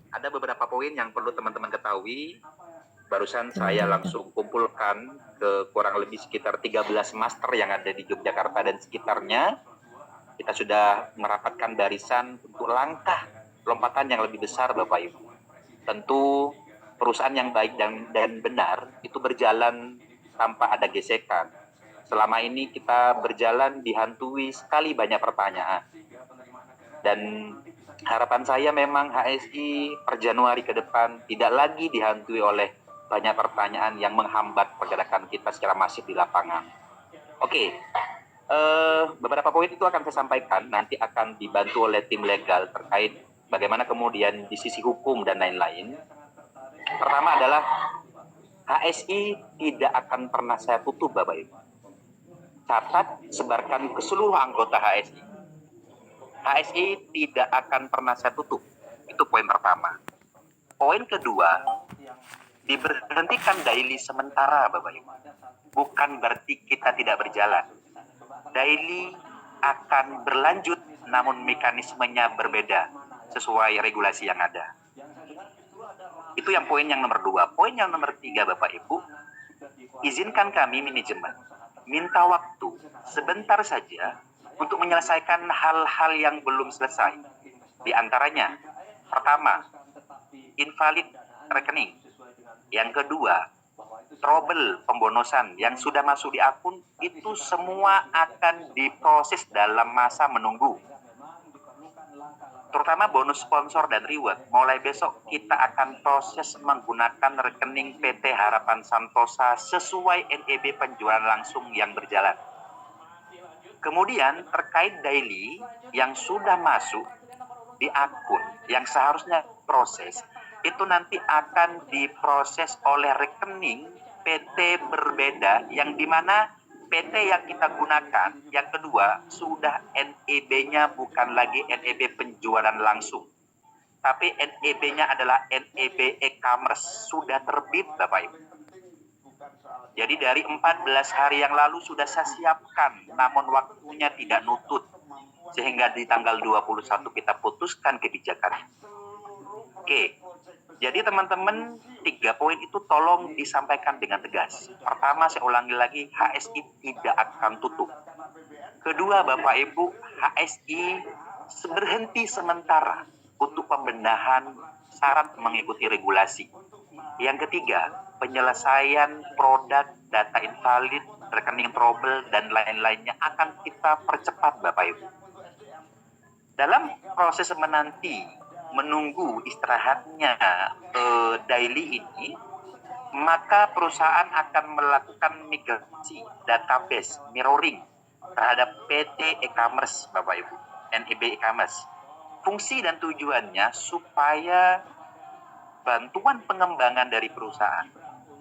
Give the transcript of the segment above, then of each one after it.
Ada beberapa poin yang perlu teman-teman ketahui. Barusan saya langsung kumpulkan ke kurang lebih sekitar 13 master yang ada di Yogyakarta dan sekitarnya. Kita sudah merapatkan barisan untuk langkah lompatan yang lebih besar, Bapak Ibu. Tentu perusahaan yang baik dan benar itu berjalan tanpa ada gesekan. Selama ini kita berjalan dihantui sekali banyak pertanyaan. Dan harapan saya memang HSI per Januari ke depan tidak lagi dihantui oleh banyak pertanyaan yang menghambat pergerakan kita secara masif di lapangan. Oke, beberapa poin itu akan saya sampaikan, nanti akan dibantu oleh tim legal terkait bagaimana kemudian di sisi hukum dan lain-lain. Pertama adalah HSI tidak akan pernah saya tutup, Bapak Ibu. Catat, sebarkan ke seluruh anggota HSI. HSI tidak akan pernah saya tutup. Itu poin pertama. Poin kedua, diberhentikan daily sementara, Bapak Ibu. Bukan berarti kita tidak berjalan. Daily akan berlanjut, namun mekanismenya berbeda sesuai regulasi yang ada. Itu yang poin yang nomor 2. Poin yang nomor 3, Bapak Ibu, izinkan kami manajemen minta waktu sebentar saja untuk menyelesaikan hal-hal yang belum selesai. Di antaranya, pertama, invalid rekening. Yang kedua, trouble pembonosan yang sudah masuk di akun, itu semua akan diproses dalam masa menunggu. Terutama bonus sponsor dan reward, mulai besok kita akan proses menggunakan rekening PT Harapan Santosa sesuai NEB penjualan langsung yang berjalan. Kemudian terkait daily yang sudah masuk di akun yang seharusnya proses, itu nanti akan diproses oleh rekening PT berbeda yang dimana PT yang kita gunakan, yang kedua, sudah NEB-nya bukan lagi NEB penjualan langsung, tapi NEB-nya adalah NEB e-commerce, sudah terbit, Bapak Ibu. Jadi dari 14 hari yang lalu sudah saya siapkan, namun waktunya tidak nutut, sehingga di tanggal 21 kita putuskan kebijakan. Oke, jadi teman-teman, 3 poin itu tolong disampaikan dengan tegas. Pertama, saya ulangi lagi, HSI tidak akan tutup. Kedua, Bapak Ibu, HSI berhenti sementara untuk pembenahan syarat mengikuti regulasi. Yang ketiga, penyelesaian produk data invalid, rekening trouble, dan lain-lainnya akan kita percepat, Bapak Ibu. Dalam proses menunggu istirahatnya daily ini, maka perusahaan akan melakukan migrasi database mirroring terhadap PT e-commerce, Bapak Ibu, NEB e-commerce. Fungsi dan tujuannya supaya bantuan pengembangan dari perusahaan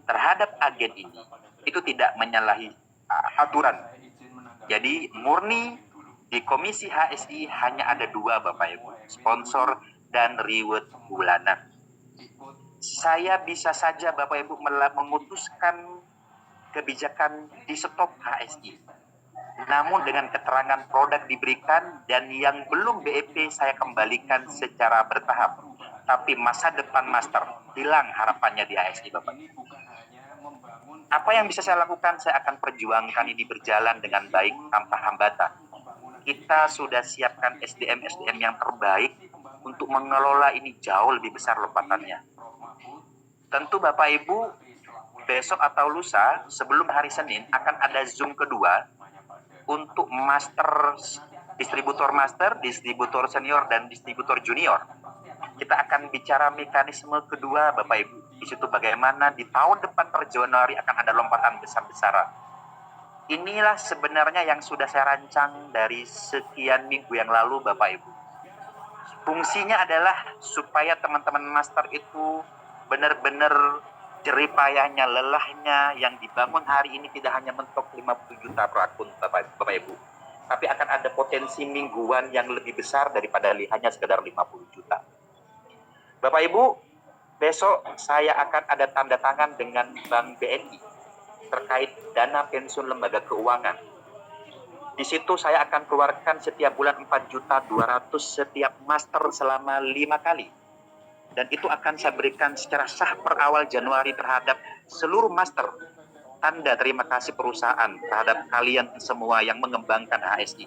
terhadap agen ini itu tidak menyalahi aturan. Jadi murni di Komisi HSI hanya ada 2, Bapak Ibu, sponsor dan reward bulanan. Saya bisa saja, Bapak Ibu, memutuskan kebijakan di stop HSI. Namun dengan keterangan produk diberikan dan yang belum BEP saya kembalikan secara bertahap. Tapi masa depan master hilang harapannya di HSI, Bapak Ibu. Apa yang bisa saya lakukan? Saya akan perjuangkan ini berjalan dengan baik tanpa hambatan. Kita sudah siapkan SDM-SDM yang terbaik untuk mengelola ini jauh lebih besar lompatannya. Tentu Bapak Ibu, besok atau lusa sebelum hari Senin akan ada Zoom kedua untuk distributor senior, dan distributor junior. Kita akan bicara mekanisme kedua, Bapak Ibu. Di situ bagaimana di tahun depan per Januari akan ada lompatan besar-besaran. Inilah sebenarnya yang sudah saya rancang dari sekian minggu yang lalu, Bapak Ibu. Fungsinya adalah supaya teman-teman master itu benar-benar jeripayahnya, lelahnya yang dibangun hari ini tidak hanya mentok 50 juta per akun, Bapak Ibu, tapi akan ada potensi mingguan yang lebih besar daripada hanya sekedar 50 juta. Bapak Ibu, besok saya akan ada tanda tangan dengan Bank BNI terkait dana pensiun lembaga keuangan. Di situ saya akan keluarkan setiap bulan 4.200.000 setiap master selama 5 kali. dan itu akan saya berikan secara sah per awal Januari terhadap seluruh master. Tanda terima kasih perusahaan terhadap kalian semua yang mengembangkan HSI.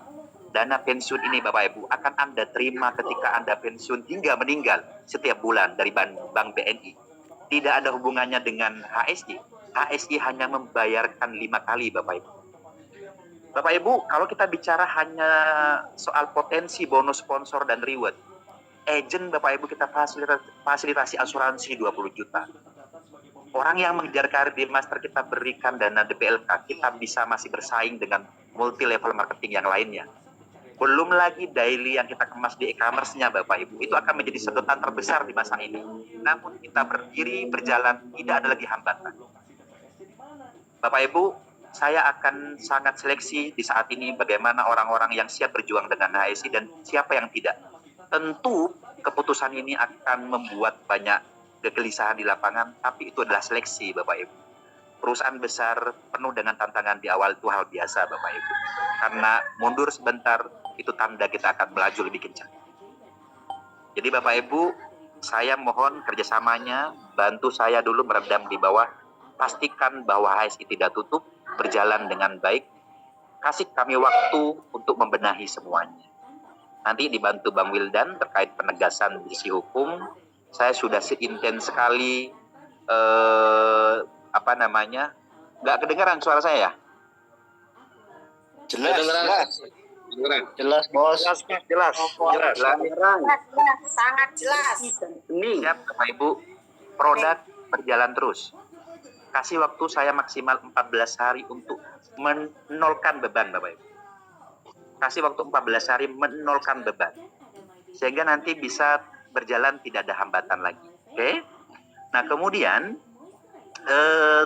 Dana pensiun ini Bapak Ibu akan Anda terima ketika Anda pensiun hingga meninggal setiap bulan dari Bank BNI. Tidak ada hubungannya dengan HSI. HSI hanya membayarkan 5 kali Bapak Ibu. Bapak Ibu, kalau kita bicara hanya soal potensi bonus sponsor dan reward, agent Bapak Ibu kita fasilitasi asuransi 20 juta. Orang yang mengejar karir di master kita berikan dana DPLK, kita bisa masih bersaing dengan multi level marketing yang lainnya. Belum lagi daily yang kita kemas di e-commerce-nya Bapak Ibu, itu akan menjadi sedotan terbesar di masa ini. Namun kita berdiri, berjalan, tidak ada lagi hambatan. Bapak Ibu, saya akan sangat seleksi di saat ini bagaimana orang-orang yang siap berjuang dengan HSI dan siapa yang tidak. Tentu keputusan ini akan membuat banyak kegelisahan di lapangan, tapi itu adalah seleksi Bapak Ibu. Perusahaan besar penuh dengan tantangan di awal itu hal biasa Bapak Ibu. Karena mundur sebentar, itu tanda kita akan melaju lebih kencang. Jadi Bapak Ibu, saya mohon kerjasamanya, bantu saya dulu meredam di bawah, pastikan bahwa HSI tidak tutup, berjalan dengan baik, kasih kami waktu untuk membenahi semuanya. Nanti dibantu Bang Wildan terkait penegasan sisi hukum, saya sudah seintens sekali, nggak kedengaran suara saya ya? Jelas, bos. Jelas. Sangat jelas. Siap Bapak Ibu, produk berjalan terus. Kasih waktu saya maksimal 14 hari untuk menolkan beban Bapak Ibu. Kasih waktu 14 hari menolkan beban. Sehingga nanti bisa berjalan tidak ada hambatan lagi. Oke? Nah, kemudian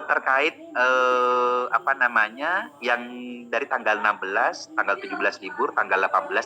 terkait yang dari tanggal 16, tanggal 17 libur, tanggal 18, tanggal